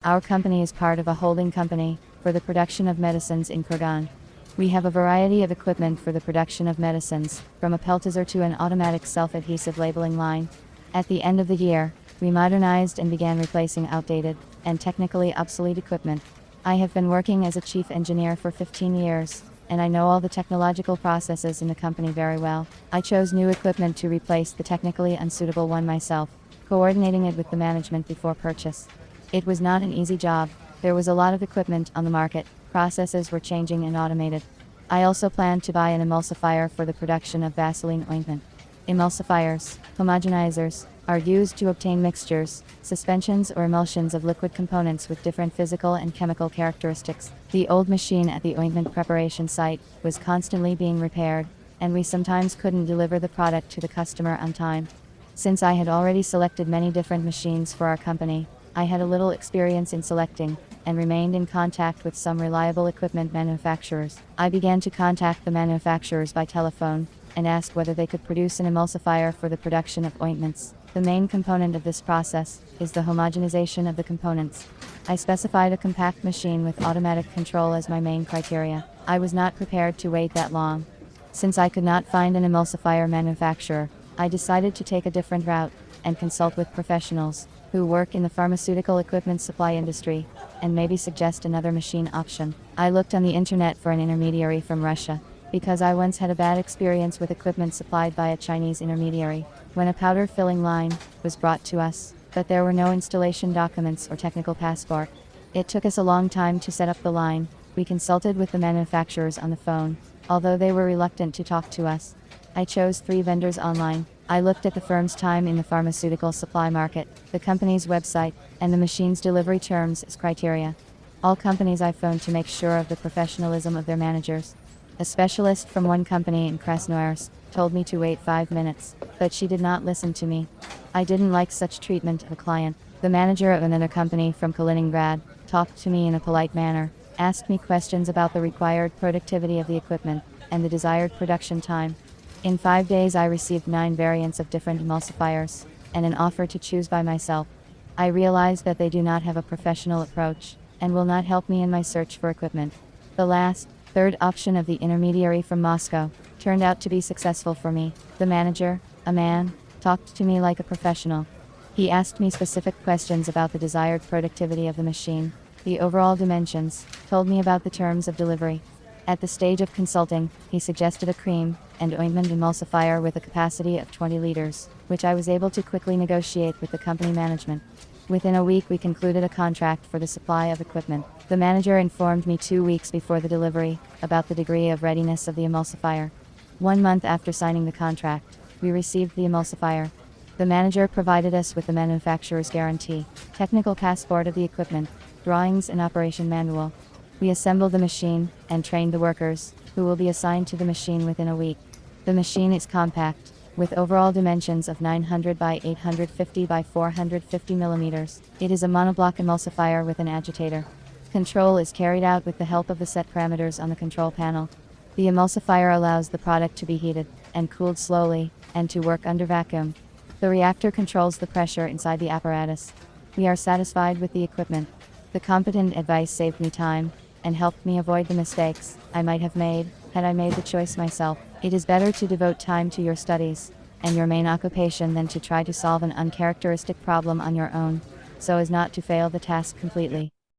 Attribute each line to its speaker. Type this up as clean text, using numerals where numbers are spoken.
Speaker 1: Our company is part of a holding company for the production of medicines in Kurgan. We have a variety of equipment for the production of medicines, from a peltizer to an automatic self-adhesive labeling line. At the end of the year, we modernized and began replacing outdated and technically obsolete equipment. I have been working as a chief engineer for 15 years, and I know all the technological processes in the company very well. I chose new equipment to replace the technically unsuitable one myself, coordinating it with the management before purchase. It was not an easy job. There was a lot of equipment on the market, processes were changing and automated. I also planned to buy an emulsifier for the production of Vaseline ointment. Emulsifiers, homogenizers, are used to obtain mixtures, suspensions or emulsions of liquid components with different physical and chemical characteristics. The old machine at the ointment preparation site was constantly being repaired, and we sometimes couldn't deliver the product to the customer on time. Since I had already selected many different machines for our company, I had a little experience in selecting, and remained in contact with some reliable equipment manufacturers. I began to contact the manufacturers by telephone, and asked whether they could produce an emulsifier for the production of ointments. The main component of this process is the homogenization of the components. I specified a compact machine with automatic control as my main criteria. I was not prepared to wait that long. Since I could not find an emulsifier manufacturer, I decided to take a different route, and consult with professionals who work in the pharmaceutical equipment supply industry, and maybe suggest another machine option. I looked on the internet for an intermediary from Russia, because I once had a bad experience with equipment supplied by a Chinese intermediary, when a powder filling line was brought to us, but there were no installation documents or technical passport. It took us a long time to set up the line. We consulted with the manufacturers on the phone, although they were reluctant to talk to us. I chose 3 vendors online. I looked at the firm's time in the pharmaceutical supply market, the company's website, and the machine's delivery terms as criteria. All companies I phoned to make sure of the professionalism of their managers. A specialist from one company in Krasnoyarsk told me to wait 5 minutes, but she did not listen to me. I didn't like such treatment of a client. The manager of another company from Kaliningrad talked to me in a polite manner, asked me questions about the required productivity of the equipment, and the desired production time. In 5 days I received 9 variants of different emulsifiers, and an offer to choose by myself. I realized that they do not have a professional approach, and will not help me in my search for equipment. The third option of the intermediary from Moscow turned out to be successful for me. The manager, a man, talked to me like a professional. He asked me specific questions about the desired productivity of the machine, the overall dimensions, told me about the terms of delivery. At the stage of consulting, he suggested a cream and ointment emulsifier with a capacity of 20 liters, which I was able to quickly negotiate with the company management. Within a week we concluded a contract for the supply of equipment. The manager informed me 2 weeks before the delivery about the degree of readiness of the emulsifier. 1 month after signing the contract, we received the emulsifier. The manager provided us with the manufacturer's guarantee, technical passport of the equipment, drawings and operation manual. We assembled the machine and trained the workers, who will be assigned to the machine within a week. The machine is compact, with overall dimensions of 900 by 850 by 450 millimeters. It is a monoblock emulsifier with an agitator. Control is carried out with the help of the set parameters on the control panel. The emulsifier allows the product to be heated and cooled slowly, and to work under vacuum. The reactor controls the pressure inside the apparatus. We are satisfied with the equipment. The competent advice saved me time, and helped me avoid the mistakes I might have made had I made the choice myself. It is better to devote time to your studies and your main occupation than to try to solve an uncharacteristic problem on your own, so as not to fail the task completely.